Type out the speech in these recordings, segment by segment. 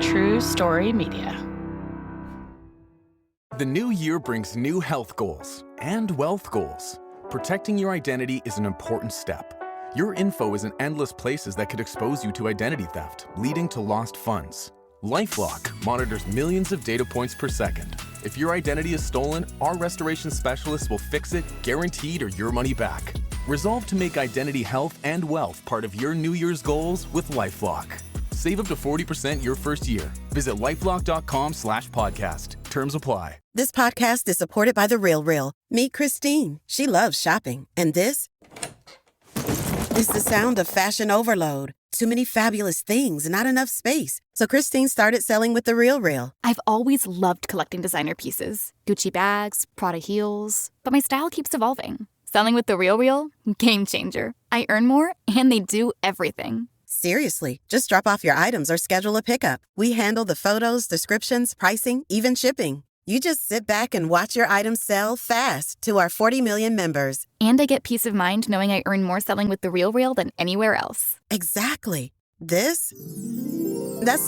True Story Media. The new year brings new health goals and wealth goals. Protecting your identity is an important step. Your info is in endless places that could expose you to identity theft, leading to lost funds. LifeLock monitors millions of data points per second. If your identity is stolen, our restoration specialists will fix it, guaranteed, or your money back. Resolve to make identity health and wealth part of your New Year's goals with LifeLock. Save up to 40% your first year. Visit lifelock.com/podcast. Terms apply. This podcast is supported by The RealReal. Meet Christine. She loves shopping. And this is the sound of fashion overload. Too many fabulous things, not enough space. So Christine started selling with The RealReal. I've always loved collecting designer pieces. Gucci bags, Prada heels. But my style keeps evolving. Selling with The RealReal? Game changer. I earn more, and they do everything. Seriously, just drop off your items or schedule a pickup. We handle the photos, descriptions, pricing, even shipping. You just sit back and watch your items sell fast to our 40 million members. And I get peace of mind knowing I earn more selling with The RealReal than anywhere else. Exactly. That's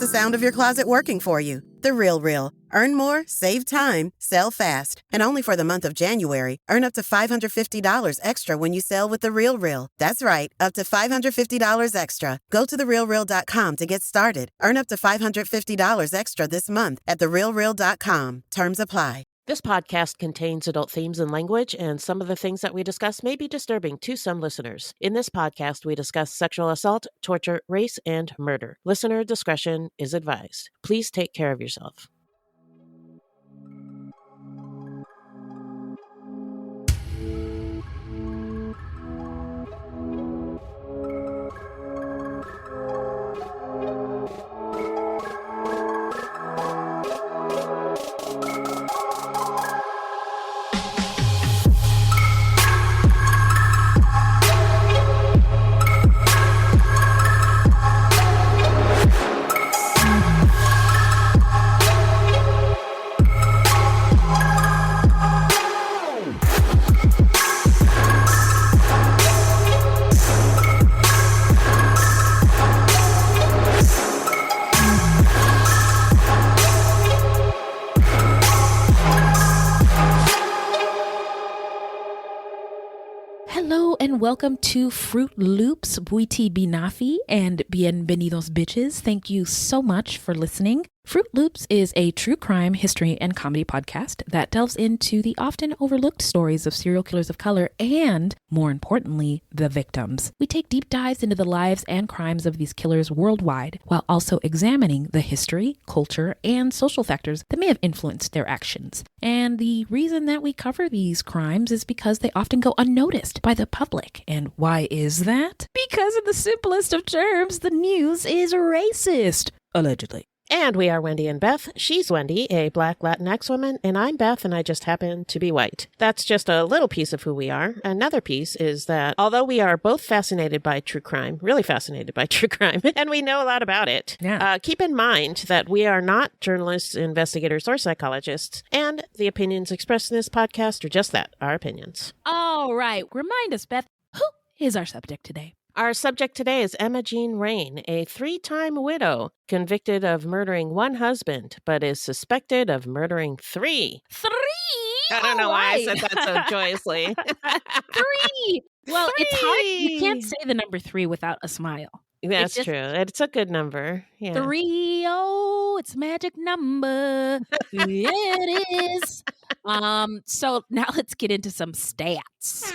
the sound of your closet working for you. The RealReal. Earn more, save time, sell fast. And only for the month of January, earn up to $550 extra when you sell with The RealReal. That's right, up to $550 extra. Go to therealreal.com to get started. Earn up to $550 extra this month at therealreal.com. Terms apply. This podcast contains adult themes and language, and some of the things that we discuss may be disturbing to some listeners. In this podcast, we discuss sexual assault, torture, race, and murder. Listener discretion is advised. Please take care of yourself. Welcome to Fruitloops, Buiti Binafi, and Bienvenidos Bitches. Thank you so much for listening. Fruitloops is a true crime, history, and comedy podcast that delves into the often overlooked stories of serial killers of color and, more importantly, the victims. We take deep dives into the lives and crimes of these killers worldwide, while also examining the history, culture, and social factors that may have influenced their actions. And the reason that we cover these crimes is because they often go unnoticed by the public. And why is that? Because in the simplest of terms, the news is racist. Allegedly. And we are Wendy and Beth. She's Wendy, a Black Latinx woman, and I'm Beth, and I just happen to be white. That's just a little piece of who we are. Another piece is that although we are both fascinated by true crime, really fascinated by true crime, and we know a lot about it, keep in mind that we are not journalists, investigators, or psychologists, and the opinions expressed in this podcast are just that, our opinions. All right. Remind us, Beth, who is our subject today? Our subject today is Emma Jean Raine, a 3-time widow convicted of murdering one husband, but is suspected of murdering 3. 3? I don't know why I said that so joyously. 3! Well, 3. It's hard. You can't say the number 3 without a smile. That's true. It's a good number. Yeah. 3, oh, it's a magic number. Yeah, it is. So now let's get into some stats.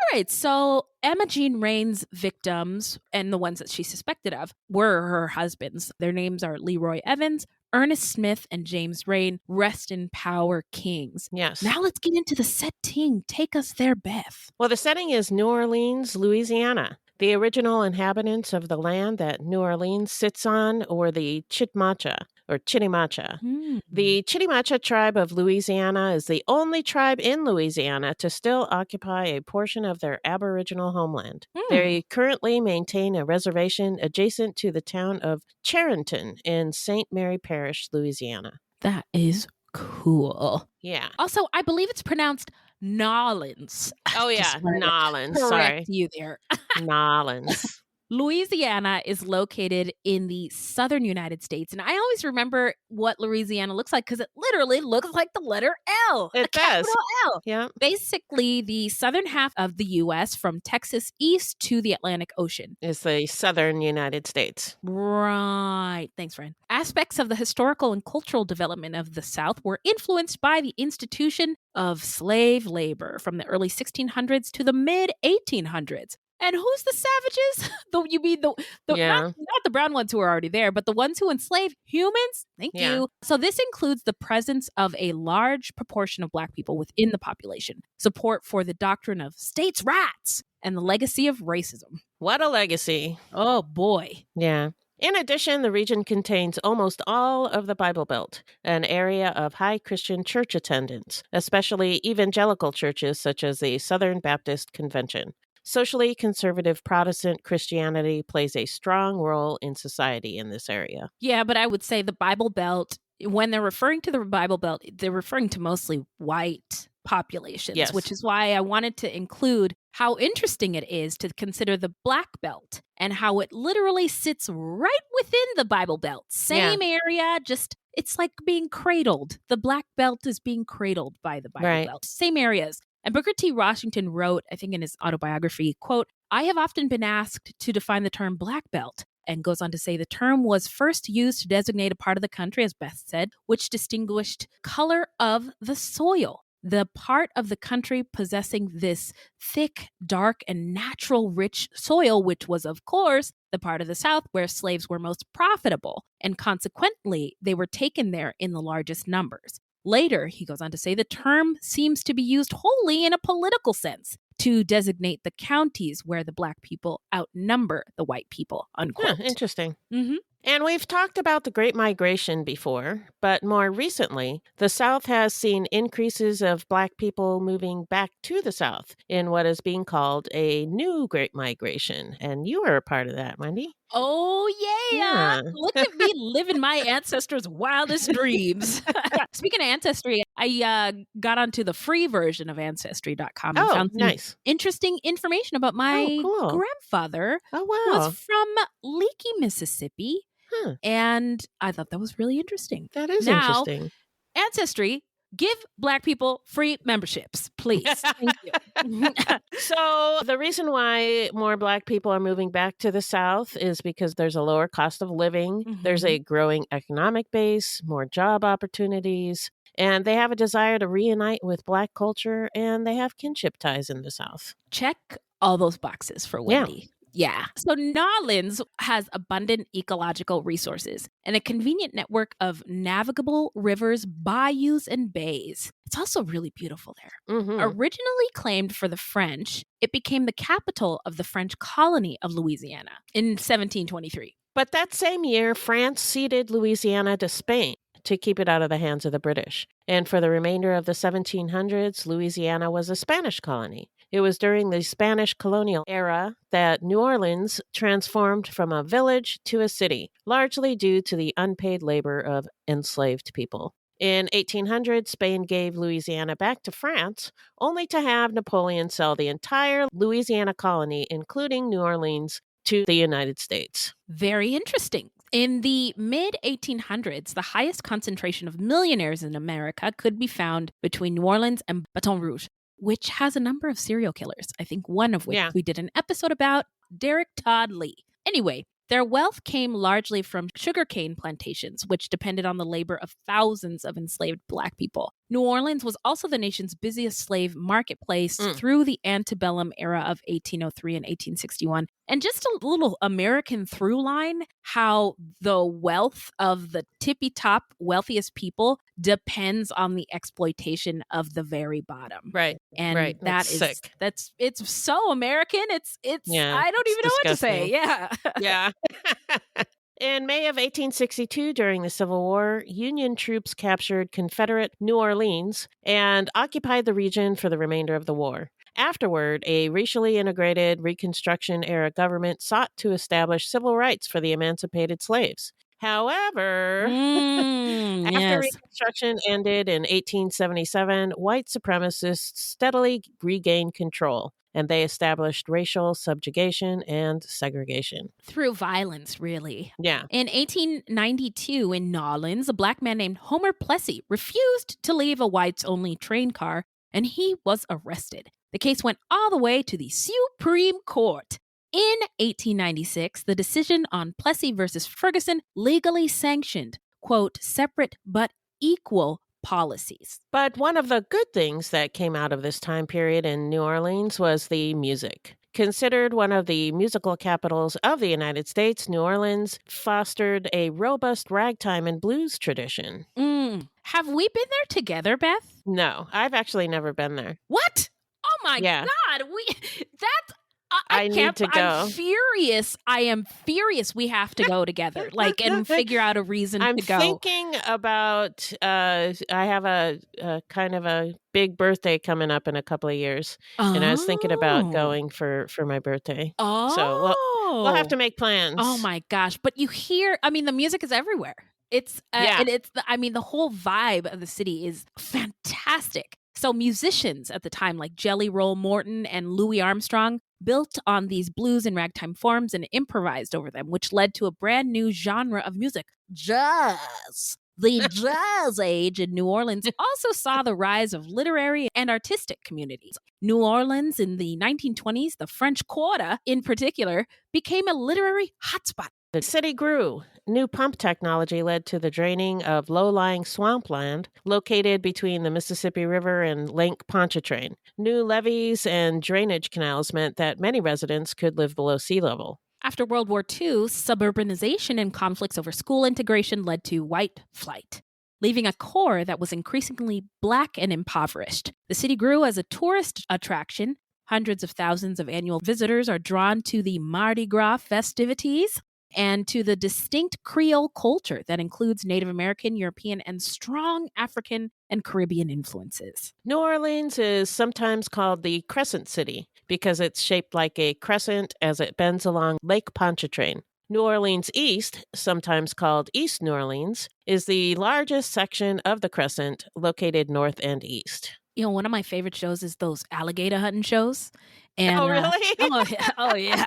All right, so Emma Jean Raine's victims and the ones that she's suspected of were her husbands. Their names are Leroy Evans, Ernest Smith, and James Raine. Rest in power, kings. Yes. Now let's get into the setting. Take us there, Beth. Well, the setting is New Orleans, Louisiana. The original inhabitants of the land that New Orleans sits on were the Chitimacha. The Chitimacha tribe of Louisiana is the only tribe in Louisiana to still occupy a portion of their Aboriginal homeland. They currently maintain a reservation adjacent to the town of Charenton in St. Mary Parish, Louisiana. That is cool. Yeah. Also, I believe it's pronounced Nolans. Oh, yeah. Nolans. Correct Sorry. you there. Nolans. Louisiana is located in the southern United States. And I always remember what Louisiana looks like because it literally looks like the letter L. It a does. capital L. Yeah. Basically, the southern half of the U.S. from Texas east to the Atlantic Ocean. It's the southern United States. Right. Thanks, friend. Aspects of the historical and cultural development of the South were influenced by the institution of slave labor from the early 1600s to the mid 1800s. And who's the savages? You mean not the brown ones who are already there, but the ones who enslave humans? Thank you. So this includes the presence of a large proportion of Black people within the population, support for the doctrine of states' rights, and the legacy of racism. What a legacy. Oh, boy. Yeah. In addition, the region contains almost all of the Bible Belt, an area of high Christian church attendance, especially evangelical churches such as the Southern Baptist Convention. Socially conservative Protestant Christianity plays a strong role in society in this area. Yeah, but I would say the Bible Belt, when they're referring to the Bible Belt, they're referring to mostly white populations, which is why I wanted to include how interesting it is to consider the Black Belt and how it literally sits right within the Bible Belt. Same area, just it's like being cradled. The Black Belt is being cradled by the Bible Belt. Same areas. And Booker T. Washington wrote, I think in his autobiography, quote, "I have often been asked to define the term Black Belt," and goes on to say the term was first used to designate a part of the country, as Beth said, which distinguished color of the soil. The part of the country possessing this thick, dark, and natural rich soil, which was, of course, the part of the South where slaves were most profitable, and consequently, they were taken there in the largest numbers. Later, he goes on to say the term seems to be used wholly in a political sense to designate the counties where the Black people outnumber the white people, unquote. Interesting. Mm-hmm. And we've talked about the Great Migration before, but more recently, the South has seen increases of Black people moving back to the South in what is being called a new Great Migration. And you were a part of that, Wendy. Oh, yeah. Look at me living my ancestors' wildest dreams. Speaking of Ancestry, I got onto the free version of Ancestry.com and found some interesting information about my grandfather, who was from Leakey, Mississippi. And I thought that was really interesting. That is interesting. Ancestry, give Black people free memberships, please. Thank you. So the reason why more Black people are moving back to the South is because there's a lower cost of living. Mm-hmm. There's a growing economic base, more job opportunities, and they have a desire to reunite with Black culture, and they have kinship ties in the South. Check all those boxes for Wendy. Yeah. So New Orleans has abundant ecological resources and a convenient network of navigable rivers, bayous, and bays. It's also really beautiful there. Mm-hmm. Originally claimed for the French, it became the capital of the French colony of Louisiana in 1723. But that same year, France ceded Louisiana to Spain to keep it out of the hands of the British. And for the remainder of the 1700s, Louisiana was a Spanish colony. It was during the Spanish colonial era that New Orleans transformed from a village to a city, largely due to the unpaid labor of enslaved people. In 1800, Spain gave Louisiana back to France, only to have Napoleon sell the entire Louisiana colony, including New Orleans, to the United States. Very interesting. In the mid-1800s, the highest concentration of millionaires in America could be found between New Orleans and Baton Rouge, which has a number of serial killers, I think one of which we did an episode about, Derek Todd Lee. Anyway, their wealth came largely from sugarcane plantations, which depended on the labor of thousands of enslaved Black people. New Orleans was also the nation's busiest slave marketplace through the antebellum era of 1803 and 1861. And just a little American through line, how the wealth of the tippy-top wealthiest people depends on the exploitation of the very bottom. Right. And that's sick. It's so American. It's I don't even know what to say. Yeah. Yeah. In May of 1862, during the Civil War, Union troops captured Confederate New Orleans and occupied the region for the remainder of the war. Afterward, a racially integrated Reconstruction-era government sought to establish civil rights for the emancipated slaves. However, after Reconstruction ended in 1877, white supremacists steadily regained control. and they established racial subjugation and segregation. Through violence, really. Yeah. In 1892, in New Orleans, a black man named Homer Plessy refused to leave a whites-only train car, and he was arrested. The case went all the way to the Supreme Court. In 1896, the decision on Plessy versus Ferguson legally sanctioned, quote, separate but equal policies. But one of the good things that came out of this time period in New Orleans was the music. Considered one of the musical capitals of the United States, New Orleans fostered a robust ragtime and blues tradition. Have we been there together, Beth? No, I've actually never been there. What? Oh my Yeah. God! I need to go. I'm furious. I am furious. We have to go together, and figure out a reason I'm to go. thinking about. I have a kind of a big birthday coming up in a couple of years, and I was thinking about going for my birthday. Oh, so we'll have to make plans. Oh my gosh! But you hear? I mean, the music is everywhere. It's and it's the whole vibe of the city is fantastic. So musicians at the time like Jelly Roll Morton and Louis Armstrong built on these blues and ragtime forms and improvised over them, which led to a brand new genre of music, jazz. The jazz age in New Orleans also saw the rise of literary and artistic communities. New Orleans in the 1920s, the French Quarter in particular, became a literary hotspot. The city grew. New pump technology led to the draining of low-lying swampland located between the Mississippi River and Lake Pontchartrain. New levees and drainage canals meant that many residents could live below sea level. After World War II, suburbanization and conflicts over school integration led to white flight, leaving a core that was increasingly black and impoverished. The city grew as a tourist attraction. Hundreds of thousands of annual visitors are drawn to the Mardi Gras festivities and to the distinct Creole culture that includes Native American, European, and strong African and Caribbean influences. New Orleans is sometimes called the Crescent City because it's shaped like a crescent as it bends along Lake Pontchartrain. New Orleans East, sometimes called East New Orleans, is the largest section of the crescent located north and east. You know, one of my favorite shows is those alligator hunting shows. And, oh, really? Oh, yeah.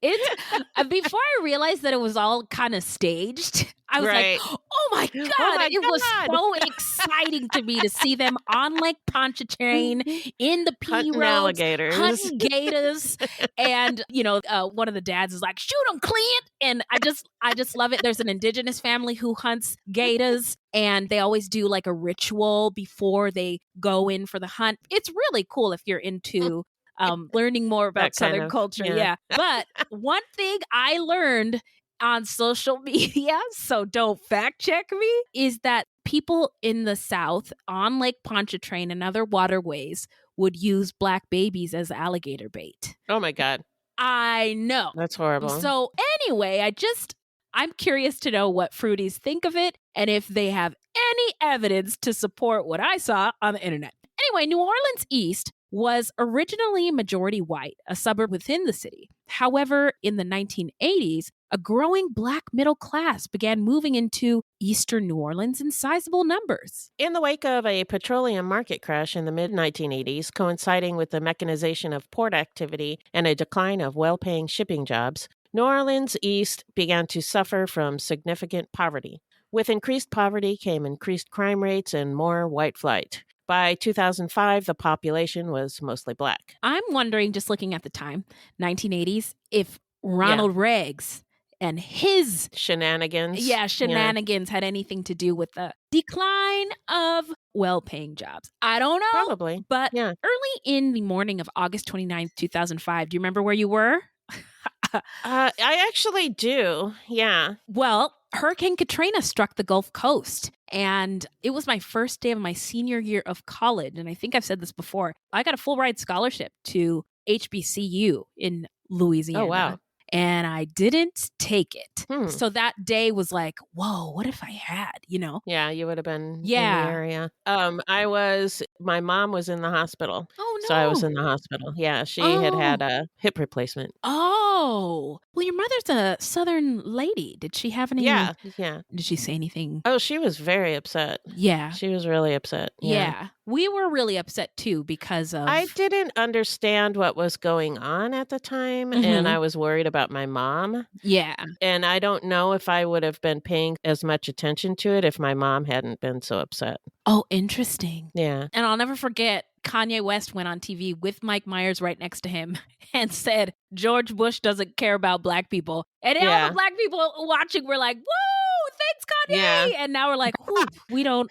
It's before I realized that it was all kind of staged, I was like, oh my God. It was so exciting to me to see them on Lake Pontchartrain in the P-roads. Hunting gators. And, one of the dads is like, shoot them, Clint. And I just love it. There's an indigenous family who hunts gators, and they always do like a ritual before they go in for the hunt. It's really cool if you're into learning more about Southern culture. Yeah. But one thing I learned on social media, so don't fact check me, is that people in the South on Lake Pontchartrain and other waterways would use black babies as alligator bait. Oh my God. I know. That's horrible. So anyway, I'm curious to know what Fruities think of it and if they have any evidence to support what I saw on the internet. Anyway, New Orleans East was originally majority white, a suburb within the city. However, in the 1980s, a growing black middle class began moving into eastern New Orleans in sizable numbers. In the wake of a petroleum market crash in the mid-1980s, coinciding with the mechanization of port activity and a decline of well-paying shipping jobs, New Orleans East began to suffer from significant poverty. With increased poverty came increased crime rates and more white flight. By 2005, the population was mostly black. I'm wondering, just looking at the time, 1980s, if Ronald Reagan and his shenanigans had anything to do with the decline of well-paying jobs. I don't know. Probably. But early in the morning of August 29th, 2005, do you remember where you were? I actually do. Yeah. Well, Hurricane Katrina struck the Gulf Coast, and it was my first day of my senior year of college. And I think I've said this before. I got a full ride scholarship to HBCU in Louisiana. Oh, wow. And I didn't take it. So that day was like, whoa, what if I had, Yeah, you would have been in the area. My mom was in the hospital. Oh, no. So I was in the hospital. Yeah, she had a hip replacement. Oh, Oh, well, your mother's a Southern lady. Did she have any? Yeah. Did she say anything? Oh, she was very upset. Yeah. She was really upset. Yeah. We were really upset too because of... I didn't understand what was going on at the time, Mhm. and I was worried about my mom. Yeah. And I don't know if I would have been paying as much attention to it if my mom hadn't been so upset. Oh, interesting. Yeah. And I'll never forget, Kanye West went on TV with Mike Myers right next to him and said, George Bush doesn't care about black people. And all the black people watching were like, woo, thanks, Kanye. Yeah. And now we're like, whew, we don't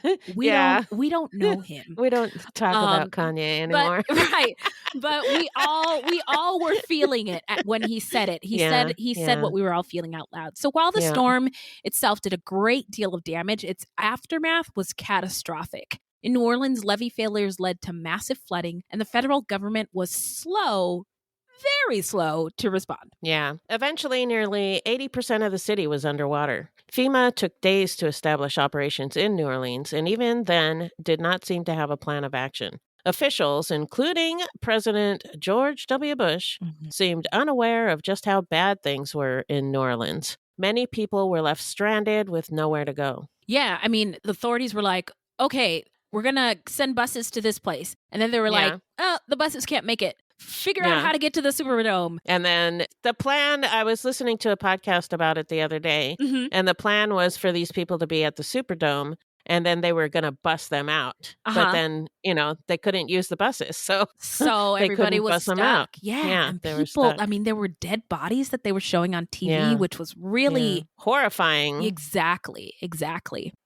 know him. We don't talk about Kanye anymore. But we all were feeling it when he said it. He said what we were all feeling out loud. So while the storm itself did a great deal of damage, its aftermath was catastrophic. In New Orleans, levee failures led to massive flooding, and the federal government was very slow to respond. Yeah. Eventually, nearly 80% of the city was underwater. FEMA took days to establish operations in New Orleans, and even then did not seem to have a plan of action. Officials, including President George W. Bush, seemed unaware of just how bad things were in New Orleans. Many people were left stranded with nowhere to go. Yeah, I mean, the authorities were like, okay, we're going to send buses to this place. And then they were like, oh, the buses can't make it. Figure out how to get to the Superdome. And then the plan, I was listening to a podcast about it the other day, and the plan was for these people to be at the Superdome, and then they were going to bus them out. But then, they couldn't use the buses. So everybody was stuck. Them out. Yeah. And they people, were stuck. I mean, there were dead bodies that they were showing on TV, which was really horrifying. Exactly.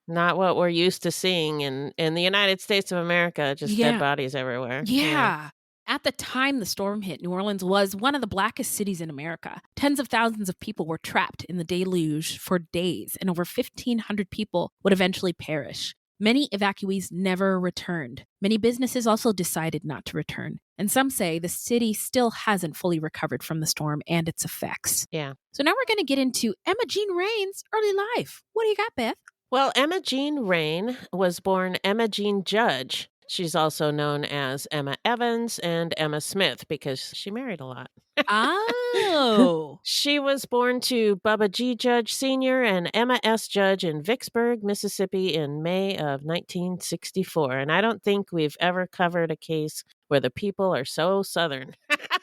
Not what we're used to seeing in the United States of America, just dead bodies everywhere. Yeah. At the time the storm hit, New Orleans was one of the blackest cities in America. Tens of thousands of people were trapped in the deluge for days, and over 1,500 people would eventually perish. Many evacuees never returned. Many businesses also decided not to return. And some say the city still hasn't fully recovered from the storm and its effects. Yeah. So now we're going to get into Emma Jean Raine's early life. What do you got, Beth? Well, Emma Jean Raine was born Emma Jean Judge. She's also known as Emma Evans and Emma Smith because she married a lot. Oh. She was born to Bubba G. Judge Sr. and Emma S. Judge in Vicksburg, Mississippi in May of 1964. And I don't think we've ever covered a case where the people are so Southern.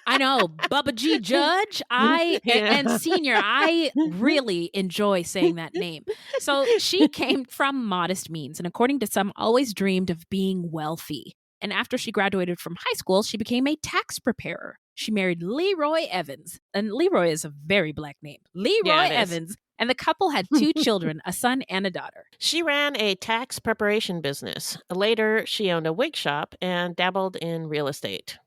I know. Bubba G. Judge, and Senior, I really enjoy saying that name. So she came from modest means and according to some, always dreamed of being wealthy. And after she graduated from high school, she became a tax preparer. She married Leroy Evans. And Leroy is a very black name. Leroy Evans. And the couple had 2 children, a son and a daughter. She ran a tax preparation business. Later, she owned a wig shop and dabbled in real estate.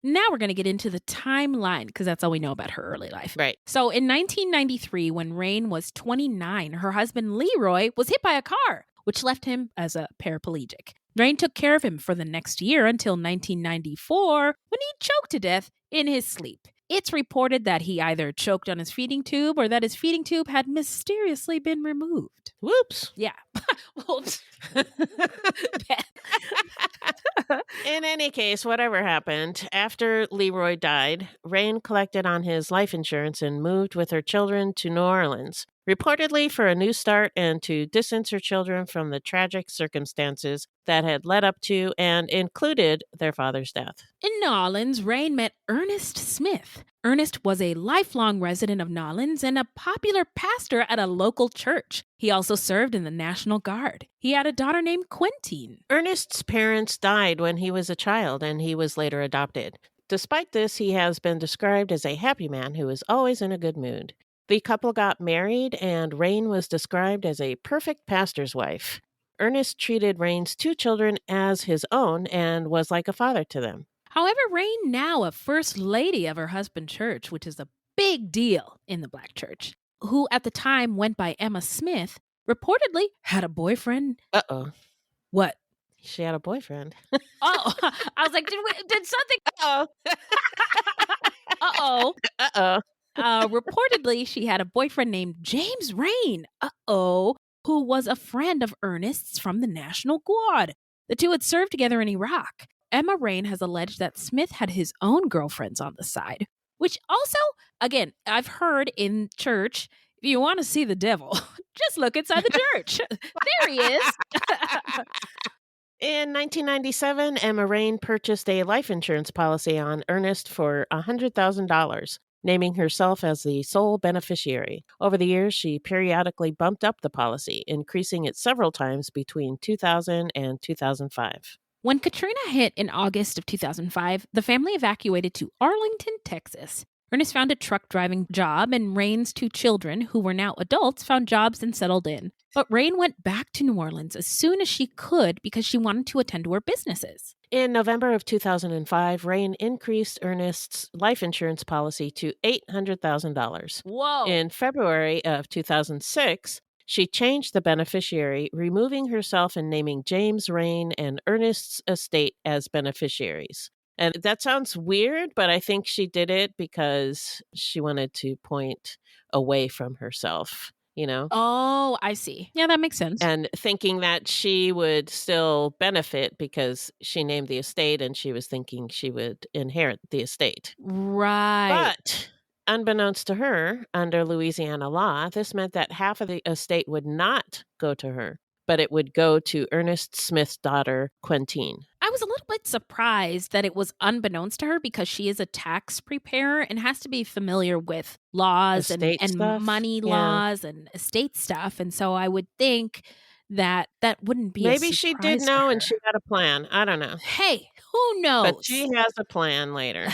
Now we're going to get into the timeline because that's all we know about her early life. Right. So in 1993, when Raine was 29, her husband Leroy was hit by a car, which left him as a paraplegic. Raine took care of him for the next year until 1994 when he choked to death in his sleep. It's reported that he either choked on his feeding tube or that his feeding tube had mysteriously been removed. Whoops. Yeah. Whoops. In any case, whatever happened, after Leroy died, Raine collected on his life insurance and moved with her children to New Orleans, reportedly for a new start and to distance her children from the tragic circumstances that had led up to and included their father's death. In New Orleans, Raine met Ernest Smith. Ernest was a lifelong resident of New Orleans and a popular pastor at a local church. He also served in the National Guard. He had a daughter named Quentine. Ernest's parents died when he was a child, and he was later adopted. Despite this, he has been described as a happy man who is always in a good mood. The couple got married, and Raine was described as a perfect pastor's wife. Ernest treated Raine's 2 children as his own and was like a father to them. However, Raine, now a first lady of her husband's church, which is a big deal in the black church, who at the time went by Emma Smith, reportedly had a boyfriend. Uh-oh. What? She had a boyfriend. Oh, I was like, did something? Uh-oh. Uh-oh. Uh-oh. Reportedly, she had a boyfriend named James Raine, who was a friend of Ernest's from the National Guard. The two had served together in Iraq. Emma Raine has alleged that Smith had his own girlfriends on the side, which also, again, I've heard in church, if you want to see the devil, just look inside the church. There he is. In 1997, Emma Raine purchased a life insurance policy on Ernest for $100,000, naming herself as the sole beneficiary. Over the years, she periodically bumped up the policy, increasing it several times between 2000 and 2005. When Katrina hit in August of 2005, the family evacuated to Arlington, Texas. Ernest found a truck driving job, and Raine's two children, who were now adults, found jobs and settled in. But Raine went back to New Orleans as soon as she could because she wanted to attend to her businesses. In November of 2005, Raine increased Ernest's life insurance policy to $800,000. Whoa. In February of 2006, she changed the beneficiary, removing herself and naming James Raine and Ernest's estate as beneficiaries. And that sounds weird, but I think she did it because she wanted to point away from herself, you know? Oh, I see. Yeah, that makes sense. And thinking that she would still benefit because she named the estate and she was thinking she would inherit the estate. Right. But unbeknownst to her, under Louisiana law, this meant that half of the estate would not go to her, but it would go to Ernest Smith's daughter, Quentine. I was a little bit surprised that it was unbeknownst to her because she is a tax preparer and has to be familiar with laws and money laws and estate stuff. And so I would think that wouldn't be Maybe she did know and she had a plan. I don't know. Hey, who knows? But she has a plan later.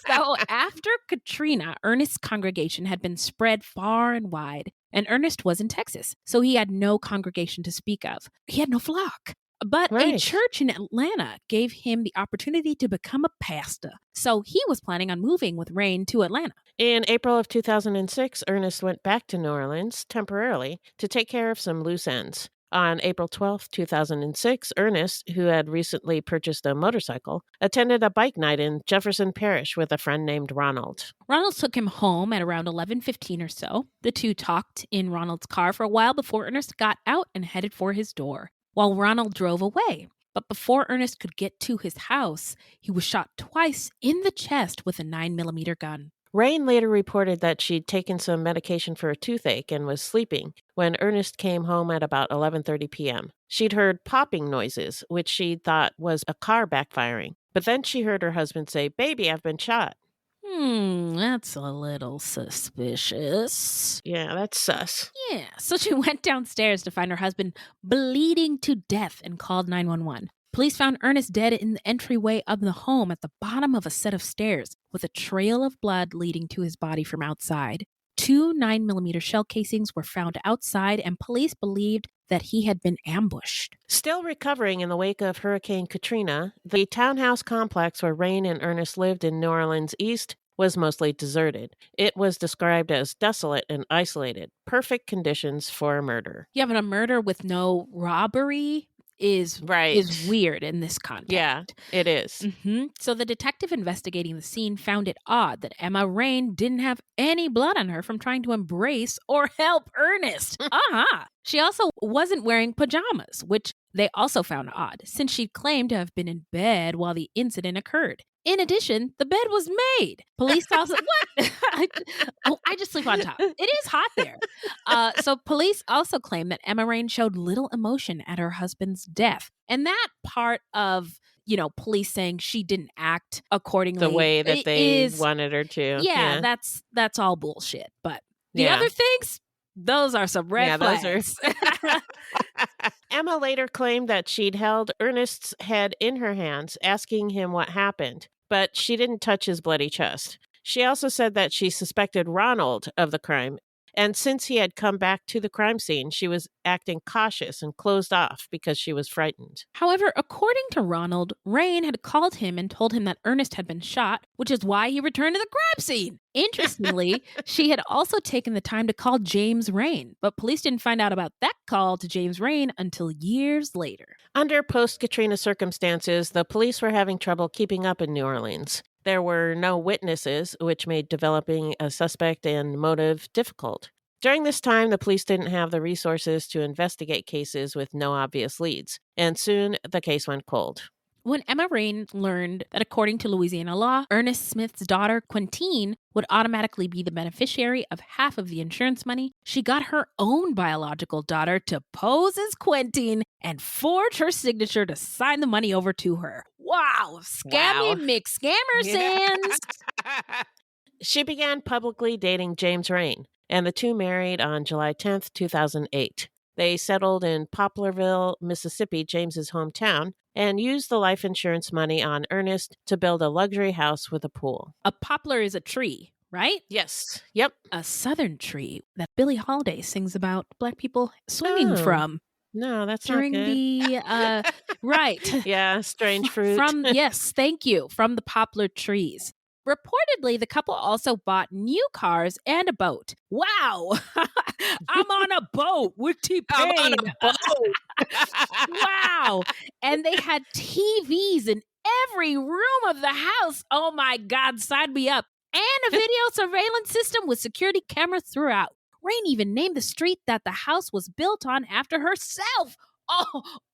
So after Katrina, Ernest's congregation had been spread far and wide, and Ernest was in Texas, so he had no congregation to speak of. He had no flock. But a church in Atlanta gave him the opportunity to become a pastor. So he was planning on moving with Raine to Atlanta. In April of 2006, Ernest went back to New Orleans temporarily to take care of some loose ends. On April 12, 2006, Ernest, who had recently purchased a motorcycle, attended a bike night in Jefferson Parish with a friend named Ronald. Ronald took him home at around 11:15 or so. The two talked in Ronald's car for a while before Ernest got out and headed for his door, while Ronald drove away. But before Ernest could get to his house, he was shot twice in the chest with a 9mm gun. Raine later reported that she'd taken some medication for a toothache and was sleeping when Ernest came home at about 11:30 p.m. She'd heard popping noises, which she thought was a car backfiring. But then she heard her husband say, "Baby, I've been shot." That's a little suspicious. Yeah, that's sus. Yeah, so she went downstairs to find her husband bleeding to death and called 911. Police found Ernest dead in the entryway of the home at the bottom of a set of stairs with a trail of blood leading to his body from outside. 2 9mm shell casings were found outside, and police believed that he had been ambushed. Still recovering in the wake of Hurricane Katrina, the townhouse complex where Raine and Ernest lived in New Orleans East was mostly deserted. It was described as desolate and isolated, perfect conditions for a murder. Yeah, but a murder with no robbery is weird in this context. Yeah, it is. So the detective investigating the scene found it odd that Emma Raine didn't have any blood on her from trying to embrace or help Ernest. She also wasn't wearing pajamas, which they also found odd, since she claimed to have been in bed while the incident occurred. In addition, the bed was made. Police also... What? I just sleep on top. It is hot there. So police also claim that Emma Raine showed little emotion at her husband's death. And that part of, police saying she didn't act accordingly... The way that they wanted her to. Yeah, that's all bullshit. But the other things... Those are some red flags. Emma later claimed that she'd held Ernest's head in her hands, asking him what happened, but she didn't touch his bloody chest. She also said that she suspected Ronald of the crime, and since he had come back to the crime scene, she was acting cautious and closed off because she was frightened. However, according to Ronald, Raine had called him and told him that Ernest had been shot, which is why he returned to the crime scene. Interestingly, she had also taken the time to call James Raine, but police didn't find out about that call to James Raine until years later. Under post-Katrina circumstances, the police were having trouble keeping up in New Orleans. There were no witnesses, which made developing a suspect and motive difficult. During this time, the police didn't have the resources to investigate cases with no obvious leads, and soon the case went cold. When Emma Raine learned that according to Louisiana law, Ernest Smith's daughter, Quintine, would automatically be the beneficiary of half of the insurance money, she got her own biological daughter to pose as Quintine and forge her signature to sign the money over to her. Wow! Scammy McScammer Sands! She began publicly dating James Raine, and the two married on July 10th, 2008. They settled in Poplarville, Mississippi, James's hometown, and used the life insurance money on Ernest to build a luxury house with a pool. A poplar is a tree, right? Yes. Yep. A southern tree that Billie Holiday sings about Black people swinging from. No, that's during not good. the right. Yeah, strange fruit. Yes, thank you. From the poplar trees. Reportedly, the couple also bought new cars and a boat. Wow. I'm on a boat with T-Pain. I'm on a boat. Wow. And they had TVs in every room of the house. Oh my God, sign me up. And a video surveillance system with security cameras throughout. Raine even named the street that the house was built on after herself.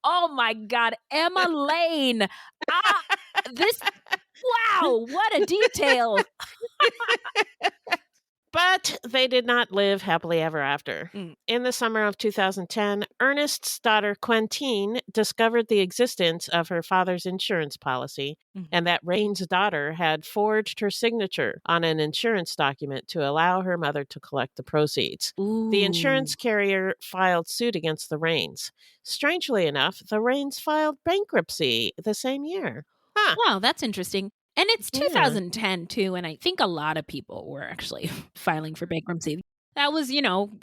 Oh my God, Emma Lane. Wow, what a detail. But they did not live happily ever after. In the summer of 2010, Ernest's daughter, Quintine, discovered the existence of her father's insurance policy and that Raine's daughter had forged her signature on an insurance document to allow her mother to collect the proceeds. Ooh. The insurance carrier filed suit against the Raines. Strangely enough, the Raines filed bankruptcy the same year. Huh. Wow, that's interesting. And it's 2010 too, and I think a lot of people were actually filing for bankruptcy. That was,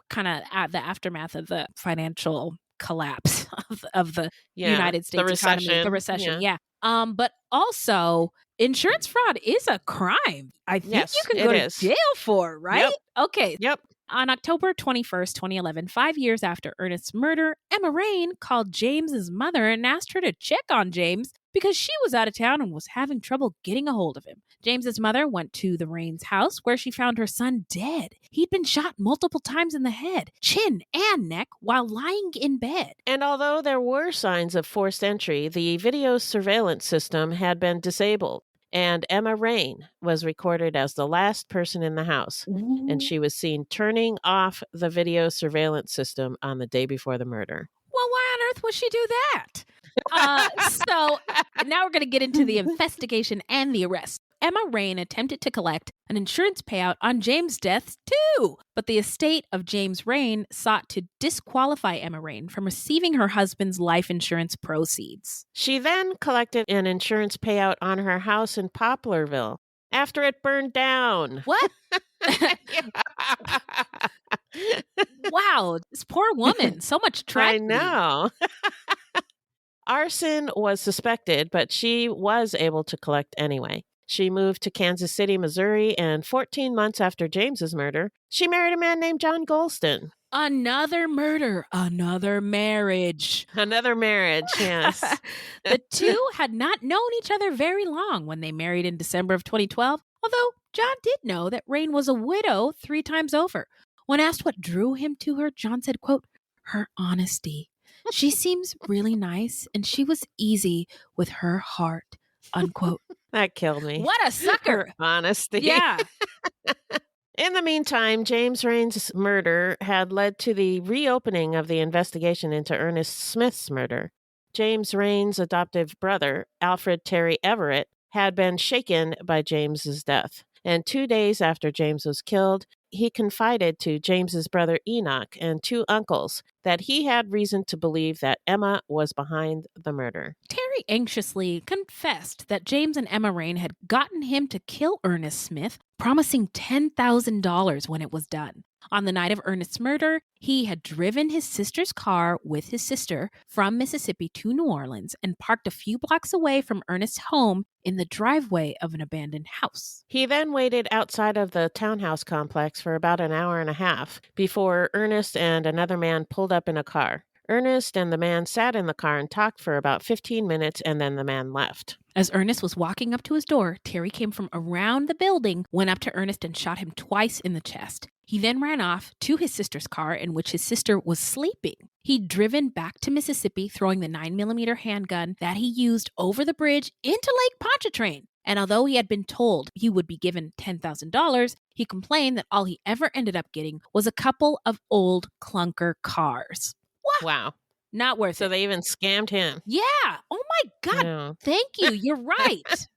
kind of at the aftermath of the financial collapse of the United States economy, the recession. Yeah. But also, insurance fraud is a crime. I think you can go to jail for, right? Yep. Okay. Yep. On October 21st, 2011, 5 years after Ernest's murder, Emma Raine called James's mother and asked her to check on James because she was out of town and was having trouble getting a hold of him. James's mother went to the Raines' house where she found her son dead. He'd been shot multiple times in the head, chin, and neck while lying in bed. And although there were signs of forced entry, the video surveillance system had been disabled. And Emma Raine was recorded as the last person in the house. Ooh. And she was seen turning off the video surveillance system on the day before the murder. Well, why on earth would she do that? So now we're going to get into the investigation and the arrest. Emma Raine attempted to collect an insurance payout on James' death, too. But the estate of James Raine sought to disqualify Emma Raine from receiving her husband's life insurance proceeds. She then collected an insurance payout on her house in Poplarville after it burned down. What? Wow, this poor woman. So much tragedy. I know. Arson was suspected, but she was able to collect anyway. She moved to Kansas City, Missouri, and 14 months after James's murder, she married a man named John Golston. Another murder, another marriage. Another marriage, yes. The two had not known each other very long when they married in December of 2012, although John did know that Raine was a widow 3 times over. When asked what drew him to her, John said, quote, "Her honesty. She seems really nice, and she was easy with her heart," unquote. That killed me. What a sucker. Her honesty. Yeah. In the meantime, James Raine's murder had led to the reopening of the investigation into Ernest Smith's murder. James Raine's adoptive brother, Alfred Terry Everett, had been shaken by James's death. And 2 days after James was killed, he confided to James's brother Enoch and 2 uncles that he had reason to believe that Emma was behind the murder. Terry anxiously confessed that James and Emma Raine had gotten him to kill Ernest Smith, promising $10,000 when it was done. On the night of Ernest's murder, he had driven his sister's car with his sister from Mississippi to New Orleans and parked a few blocks away from Ernest's home in the driveway of an abandoned house. He then waited outside of the townhouse complex for about an hour and a half before Ernest and another man pulled up in a car. Ernest and the man sat in the car and talked for about 15 minutes, and then the man left. As Ernest was walking up to his door, Terry came from around the building, went up to Ernest and shot him twice in the chest. He then ran off to his sister's car in which his sister was sleeping. He'd driven back to Mississippi, throwing the 9mm handgun that he used over the bridge into Lake Pontchartrain. And although he had been told he would be given $10,000, he complained that all he ever ended up getting was a couple of old clunker cars. What? Wow. Not worth it. So they even scammed him. Yeah. Oh my God. Yeah. Thank you. You're right.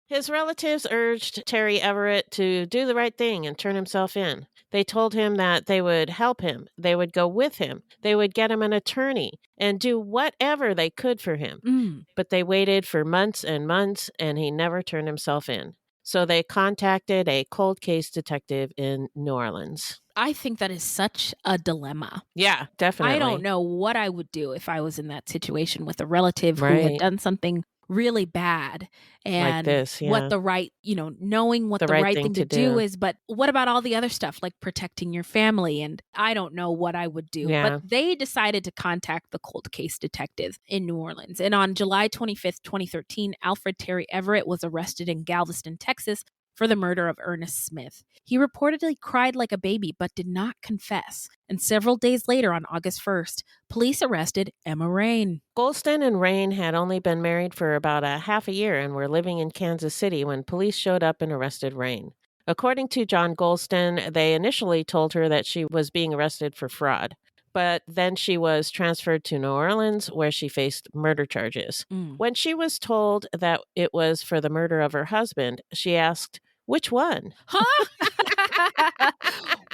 His relatives urged Terry Everett to do the right thing and turn himself in. They told him that they would help him. They would go with him. They would get him an attorney and do whatever they could for him. But they waited for months and months, and he never turned himself in. So they contacted a cold case detective in New Orleans. I think that is such a dilemma. Yeah, definitely. I don't know what I would do if I was in that situation with a relative who Right. had done something really bad and Like this, yeah. what the right, knowing what the right thing to do is. But what about all the other stuff like protecting your family? And I don't know what I would do. Yeah. But they decided to contact the cold case detective in New Orleans. And on July 25th, 2013, Alfred Terry Everett was arrested in Galveston, Texas, for the murder of Ernest Smith. He reportedly cried like a baby but did not confess. And several days later, on August 1st, police arrested Emma Raine. Golston and Raine had only been married for about a half a year and were living in Kansas City when police showed up and arrested Raine. According to John Golston, they initially told her that she was being arrested for fraud. But then she was transferred to New Orleans, where she faced murder charges. When she was told that it was for the murder of her husband, she asked, "Which one?" Huh?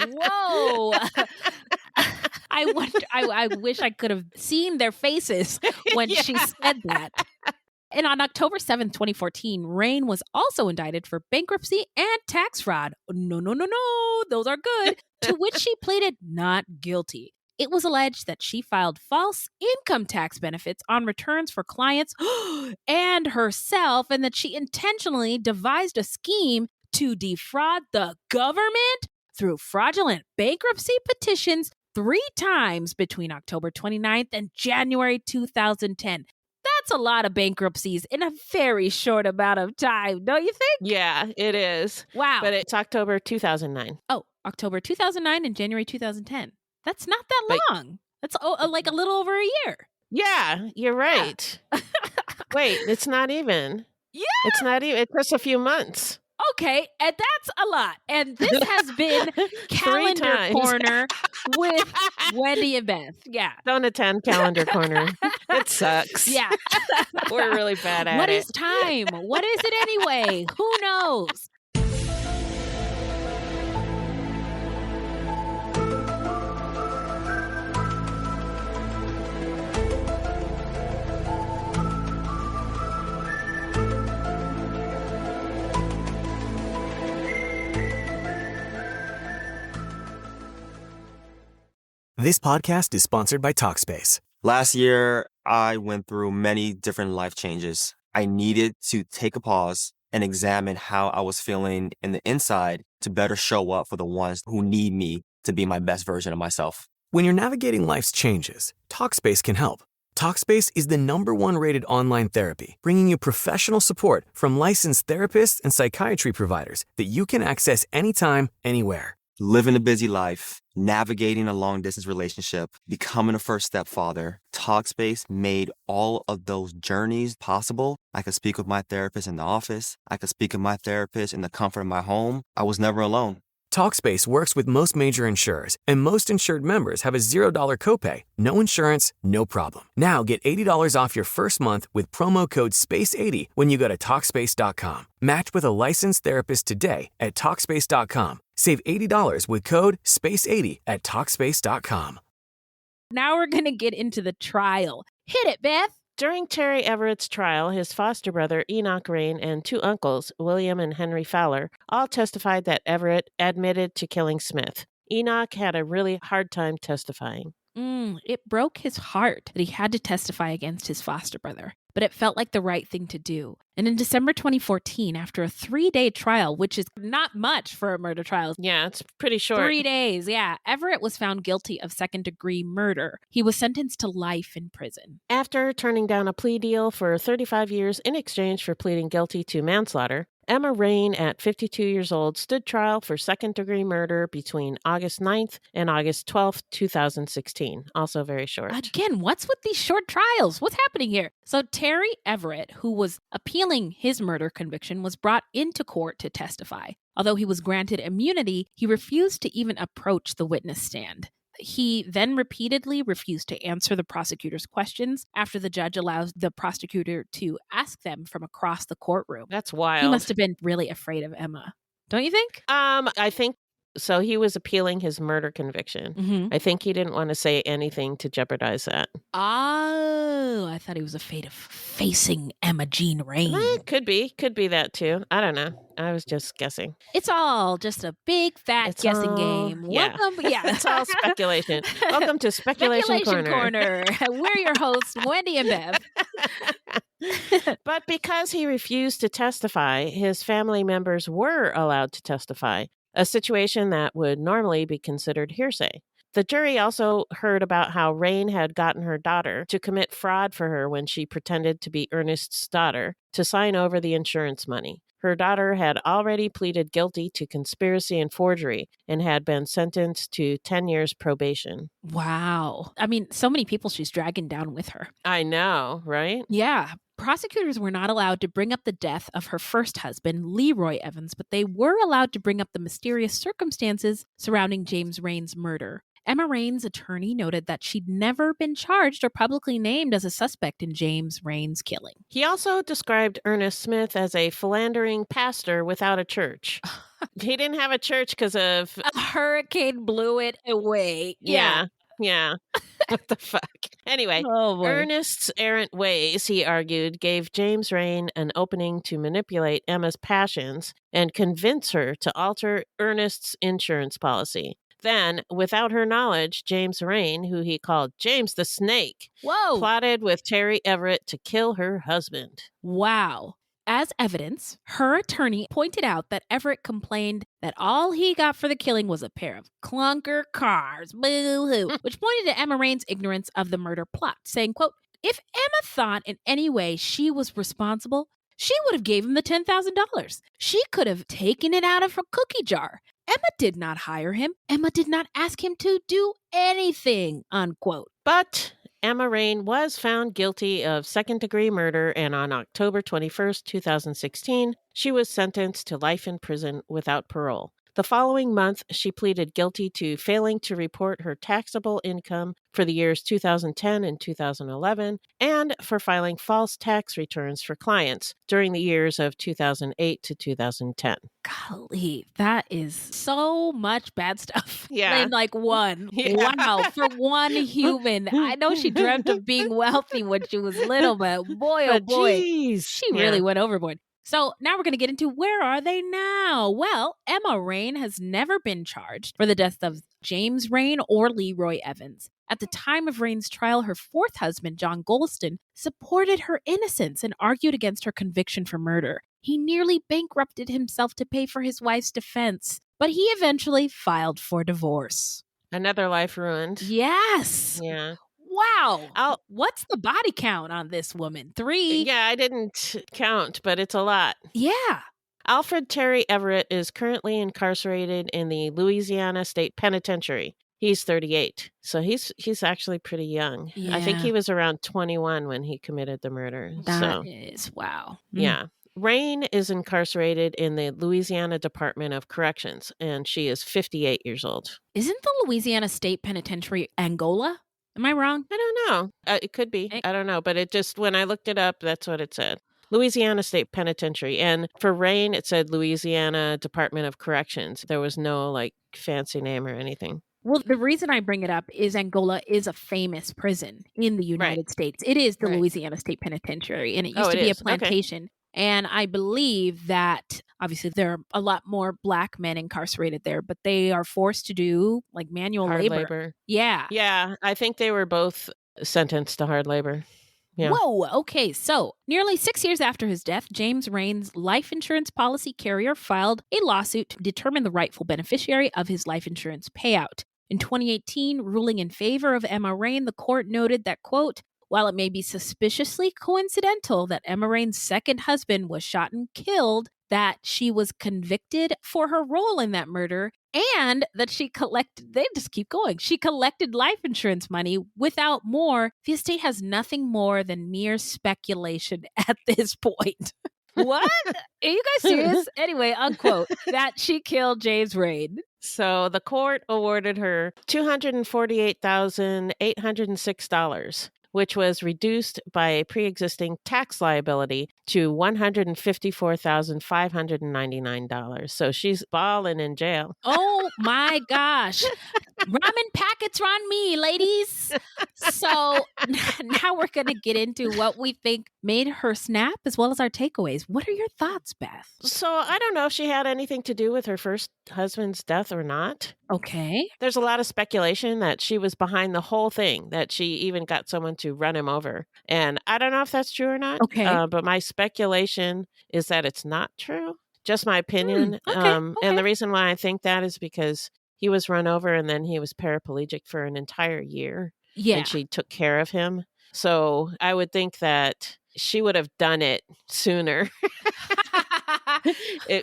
Whoa. I wish I could have seen their faces when she said that. And on October 7th, 2014, Raine was also indicted for bankruptcy and tax fraud. No, those are good. To which she pleaded not guilty. It was alleged that she filed false income tax benefits on returns for clients and herself, and that she intentionally devised a scheme to defraud the government through fraudulent bankruptcy petitions 3 times between October 29th and January 2010. That's a lot of bankruptcies in a very short amount of time, don't you think? Yeah, it is. Wow. But it's October 2009. Oh, October 2009 and January 2010. That's not that long. That's like a little over a year. Yeah, you're right. Wait, it's not even. Yeah. It's not even. It's just a few months. Okay, and that's a lot. And this has been Calendar Corner with Wendy and Beth. Yeah. Don't attend Calendar Corner. It sucks. Yeah. We're really bad at What it. is time? What is it anyway? Who knows? This podcast is sponsored by Talkspace. Last year, I went through many different life changes. I needed to take a pause and examine how I was feeling in the inside to better show up for the ones who need me to be my best version of myself. When you're navigating life's changes, Talkspace can help. Talkspace is the #1 rated online therapy, bringing you professional support from licensed therapists and psychiatry providers that you can access anytime, anywhere. Living a busy life, navigating a long-distance relationship, becoming a first-step father, Talkspace made all of those journeys possible. I could speak with my therapist in the office. I could speak with my therapist in the comfort of my home. I was never alone. Talkspace works with most major insurers, and most insured members have a $0 copay. No insurance, no problem. Now get $80 off your first month with promo code SPACE80 when you go to Talkspace.com. Match with a licensed therapist today at Talkspace.com. Save $80 with code SPACE80 at Talkspace.com. Now we're going to get into the trial. Hit it, Beth. During Terry Everett's trial, his foster brother Enoch Raine and 2 uncles, William and Henry Fowler, all testified that Everett admitted to killing Smith. Enoch had a really hard time testifying. It broke his heart that he had to testify against his foster brother. but it felt like the right thing to do. And in December 2014, after a 3-day trial, which is not much for a murder trial. Yeah, it's pretty short. 3 days, yeah. Everett was found guilty of second-degree murder. He was sentenced to life in prison. After turning down a plea deal for 35 years in exchange for pleading guilty to manslaughter, Emma Raine, at 52 years old, stood trial for second-degree murder between August 9th and August 12th, 2016. Also very short. Again, what's with these short trials? What's happening here? So Terry Everett, who was appealing his murder conviction, was brought into court to testify. Although he was granted immunity, he refused to even approach the witness stand. He then repeatedly refused to answer the prosecutor's questions after the judge allows the prosecutor to ask them from across the courtroom. That's wild. He must have been really afraid of Emma. Don't you think? I think so. He was appealing his murder conviction. Mm-hmm. I think he didn't want to say anything to jeopardize that. Oh, I thought he was afraid of facing Emma Jean Raine. Could be that too. I don't know. I was just guessing. It's all just a big fat guessing game. Yeah. Welcome, It's all speculation. Welcome to Speculation Corner. We're your hosts, Wendy and Beth. But because he refused to testify, his family members were allowed to testify, a situation that would normally be considered hearsay. The jury also heard about how Raine had gotten her daughter to commit fraud for her when she pretended to be Ernest's daughter to sign over the insurance money. Her daughter had already pleaded guilty to conspiracy and forgery and had been sentenced to 10 years probation. Wow. I mean, so many people she's dragging down with her. I know, right? Yeah. Prosecutors were not allowed to bring up the death of her first husband, Leroy Evans, but they were allowed to bring up the mysterious circumstances surrounding James Raine's murder. Emma Raine's attorney noted that she'd never been charged or publicly named as a suspect in James Raine's killing. He also described Ernest Smith as a philandering pastor without a church. He didn't have a church because of... A hurricane blew it away. Yeah. What the fuck? Anyway, Ernest's errant ways, he argued, gave James Raine an opening to manipulate Emma's passions and convince her to alter Ernest's insurance policy. Then, without her knowledge, James Raine, who he called James the Snake, plotted with Terry Everett to kill her husband. Wow. As evidence, her attorney pointed out that Everett complained that all he got for the killing was a pair of clunker cars, boo-hoo, which pointed to Emma Raine's ignorance of the murder plot, saying, quote, if Emma thought in any way she was responsible, she would have gave him the $10,000. She could have taken it out of her cookie jar. Emma did not hire him. Emma did not ask him to do anything, unquote. But Emma Raine was found guilty of second-degree murder, and on October 21st, 2016, she was sentenced to life in prison without parole. The following month, she pleaded guilty to failing to report her taxable income for the years 2010 and 2011, and for filing false tax returns for clients during the years of 2008 to 2010. Golly, that is so much bad stuff. Yeah. In like one. Yeah. Wow, for one human. I know she dreamt of being wealthy when she was little, but boy, oh boy, she really went overboard. So now we're going to get into where are they now? Well, Emma Raine has never been charged for the deaths of James Raine or Leroy Evans. At the time of Raine's trial, her fourth husband, John Golston, supported her innocence and argued against her conviction for murder. He nearly bankrupted himself to pay for his wife's defense, but he eventually filed for divorce. Another life ruined. Yes. Yeah. Wow. What's the body count on this woman? 3? Yeah, I didn't count, but it's a lot. Yeah. Alfred Terry Everett is currently incarcerated in the Louisiana State Penitentiary. He's 38, so he's actually pretty young. Yeah. I think he was around 21 when he committed the murder. That is, wow. Yeah. Raine is incarcerated in the Louisiana Department of Corrections, and she is 58 years old. Isn't the Louisiana State Penitentiary Angola? Am I wrong? I don't know. It could be. I don't know. But it just, when I looked it up, that's what it said. Louisiana State Penitentiary. And for Raine, it said Louisiana Department of Corrections. There was no fancy name or anything. Well, the reason I bring it up is Angola is a famous prison in the United States. It is the Louisiana State Penitentiary, and it used to be a plantation. Okay. And I believe that obviously there are a lot more Black men incarcerated there, but they are forced to do manual hard labor. labor. Yeah. Yeah. I think they were both sentenced to hard labor. Yeah. Whoa. Okay. So nearly 6 years after his death, James Raine's life insurance policy carrier filed a lawsuit to determine the rightful beneficiary of his life insurance payout. In 2018, ruling in favor of Emma Raine, the court noted that, quote, while it may be suspiciously coincidental that Emma Raine's second husband was shot and killed, that she was convicted for her role in that murder and that she collected life insurance money without more. The estate has nothing more than mere speculation at this point. What? Are you guys serious? Anyway, unquote, that she killed James Raine. So the court awarded her $248,806, which was reduced by a pre-existing tax liability to $154,599. So she's balling in jail. Oh my gosh. Ramen packets are on me, ladies. So now we're going to get into what we think made her snap as well as our takeaways. What are your thoughts, Beth? So I don't know if she had anything to do with her first husband's death or not. Okay. There's a lot of speculation that she was behind the whole thing, that she even got someone to run him over. And I don't know if that's true or not. Okay. But my speculation is that it's not true. Just my opinion. Okay. And the reason why I think that is because he was run over and then he was paraplegic for an entire year. Yeah. And she took care of him. So I would think that she would have done it sooner.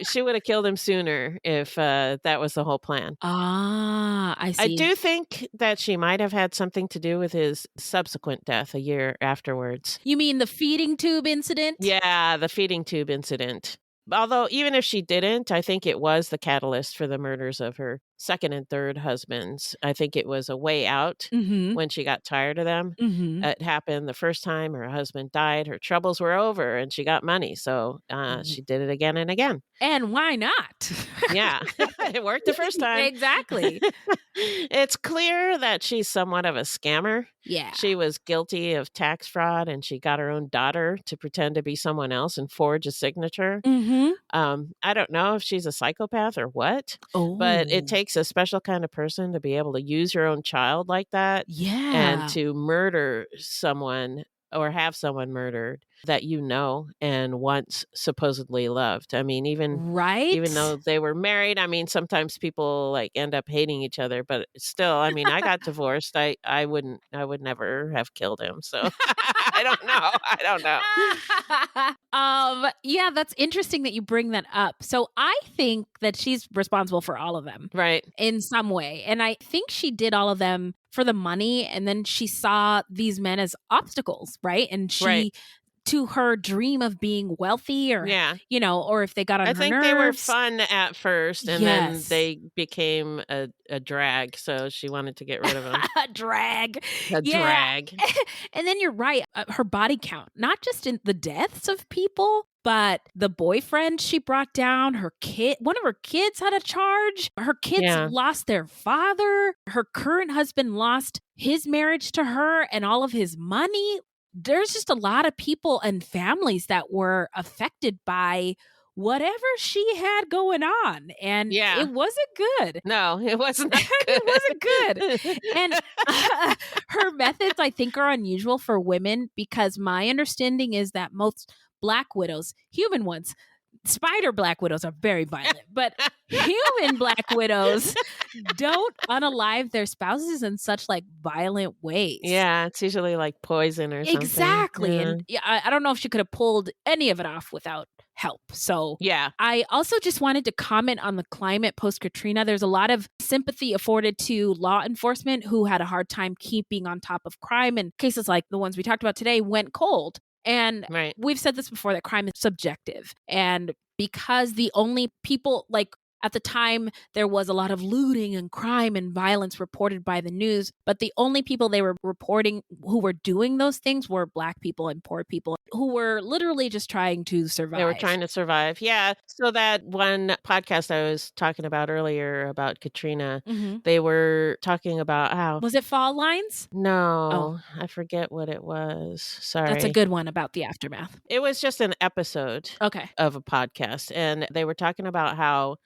She would have killed him sooner if that was the whole plan. Ah, I see. I do think that she might have had something to do with his subsequent death a year afterwards. You mean the feeding tube incident? Yeah, the feeding tube incident. Although even if she didn't, I think it was the catalyst for the murders of her second and third husbands. I think it was a way out when she got tired of them. It happened the first time her husband died. Her troubles were over and she got money. So she did it again and again. And why not? Yeah, it worked the first time. Exactly. It's clear that she's somewhat of a scammer. Yeah. She was guilty of tax fraud and she got her own daughter to pretend to be someone else and forge a signature. I don't know if she's a psychopath or what, but it takes a special kind of person to be able to use your own child like that. Yeah. And to murder someone or have someone murdered that you know and once supposedly loved. I mean, even though they were married, I mean, sometimes people like end up hating each other, but still, I mean, I got divorced. I would never have killed him. So I don't know. Yeah, that's interesting that you bring that up. So I think that she's responsible for all of them. Right. In some way. And I think she did all of them for the money. And then she saw these men as obstacles, right? And she, to her dream of being wealthy or, or if they got on her nerves. I think they were fun at first and then they became a drag. So she wanted to get rid of them. A drag. Drag. And then you're right. Her body count, not just in the deaths of people, but the boyfriend she brought down, her kid, one of her kids had a charge. Her kids lost their father. Her current husband lost his marriage to her and all of his money. There's just a lot of people and families that were affected by whatever she had going on. And it wasn't good. No, it wasn't good. It wasn't good. And her methods, I think, are unusual for women because my understanding is that most Black widows, human ones, spider Black widows are very violent, but human Black widows don't unalive their spouses in such like violent ways. Yeah, it's usually like poison or something. Exactly. And I don't know if she could have pulled any of it off without help. So I also just wanted to comment on the climate post-Katrina. There's a lot of sympathy afforded to law enforcement who had a hard time keeping on top of crime, and cases like the ones we talked about today went cold. And we've said this before, that crime is subjective. And because the only people, like at the time, there was a lot of looting and crime and violence reported by the news, but the only people they were reporting who were doing those things were Black people and poor people who were literally just trying to survive. They were trying to survive. Yeah. So that one podcast I was talking about earlier about Katrina, they were talking about how... Was it Fall Lines? No, I forget what it was. Sorry. That's a good one about the aftermath. It was just an episode of a podcast. And they were talking about how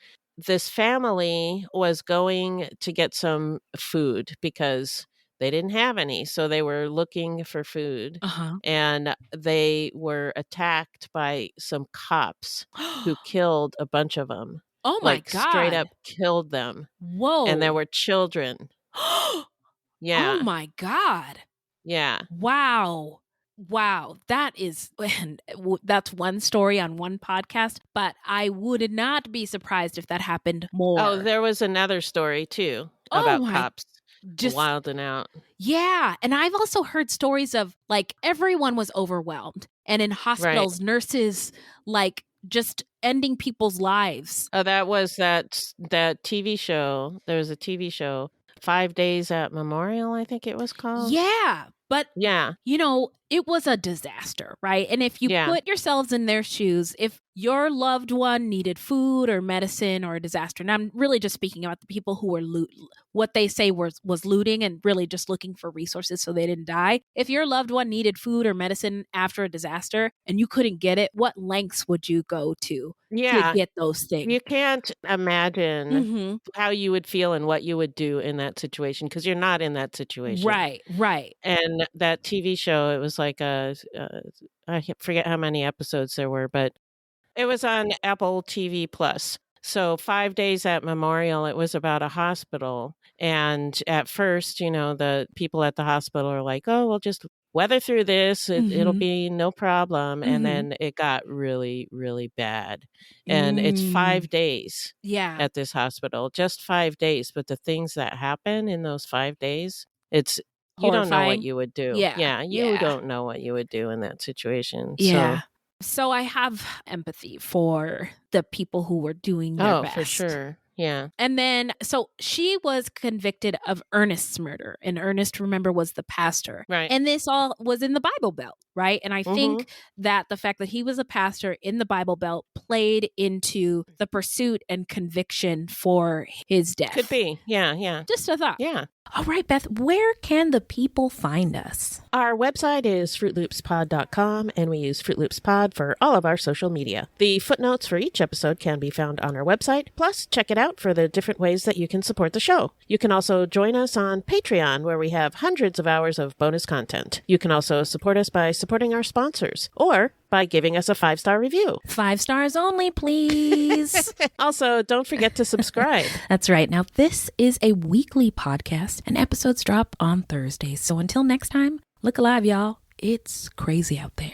this family was going to get some food because they didn't have any. So they were looking for food. Uh-huh. And they were attacked by some cops who killed a bunch of them. Oh my God. Straight up killed them. Whoa. And there were children. Yeah. Oh my God. Yeah. Wow. That is, and that's one story on one podcast, but I would not be surprised if that happened more. Oh, there was another story too about cops wilding out. Yeah. And I've also heard stories of like everyone was overwhelmed, and in hospitals, nurses like just ending people's lives. Oh, that was that TV show. There was a TV show, 5 Days at Memorial, I think it was called. Yeah. But, yeah, it was a disaster, right? And if you put yourselves in their shoes, if your loved one needed food or medicine or a disaster, and I'm really just speaking about the people who were what they say was looting and really just looking for resources so they didn't die. If your loved one needed food or medicine after a disaster and you couldn't get it, what lengths would you go to get those things? You can't imagine how you would feel and what you would do in that situation because you're not in that situation. Right. And that TV show, it was like I forget how many episodes there were, but it was on Apple TV Plus. So 5 Days at Memorial, it was about a hospital. And at first, the people at the hospital are like, oh, we'll just weather through this. It'll be no problem. And then it got really, really bad. And it's 5 days at this hospital, just 5 days. But the things that happen in those 5 days, it's you don't know what you would do. You don't know what you would do in that situation. Yeah. So I have empathy for the people who were doing their best. Oh, for sure. Yeah. And then, so she was convicted of Ernest's murder. And Ernest, remember, was the pastor. Right. And this all was in the Bible Belt, right? And I think that the fact that he was a pastor in the Bible Belt played into the pursuit and conviction for his death. Could be. Yeah. Just a thought. Yeah. All right, Beth, where can the people find us? Our website is fruitloopspod.com, and we use Fruit Loops Pod for all of our social media. The footnotes for each episode can be found on our website. Plus, check it out for the different ways that you can support the show. You can also join us on Patreon, where we have hundreds of hours of bonus content. You can also support us by supporting our sponsors, or by giving us a 5-star review. 5 stars only, please. Also, don't forget to subscribe. That's right. Now, this is a weekly podcast, and episodes drop on Thursdays. So until next time, look alive, y'all. It's crazy out there.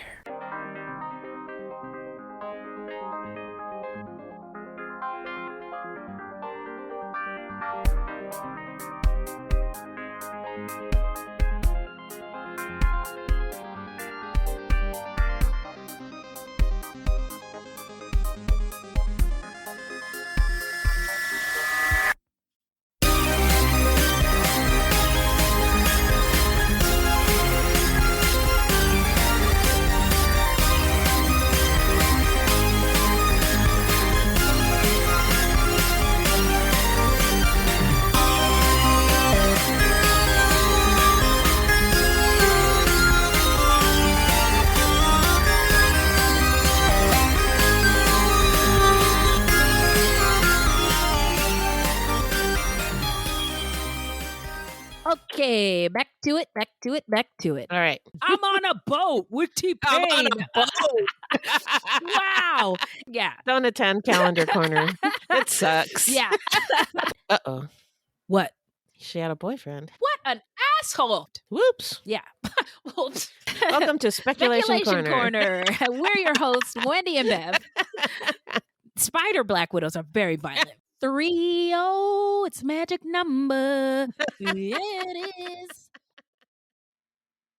Okay, back to it. All right. I'm on a boat with T-Pain. I'm on a boat. Wow. Yeah. Don't attend Calendar Corner. It sucks. Yeah. Uh-oh. What? She had a boyfriend. What an asshole. Whoops. Yeah. Well, welcome to Speculation Corner. We're your hosts, Wendy and Bev. Spider Black Widows are very violent. 30, it's a magic number. Yeah, it is.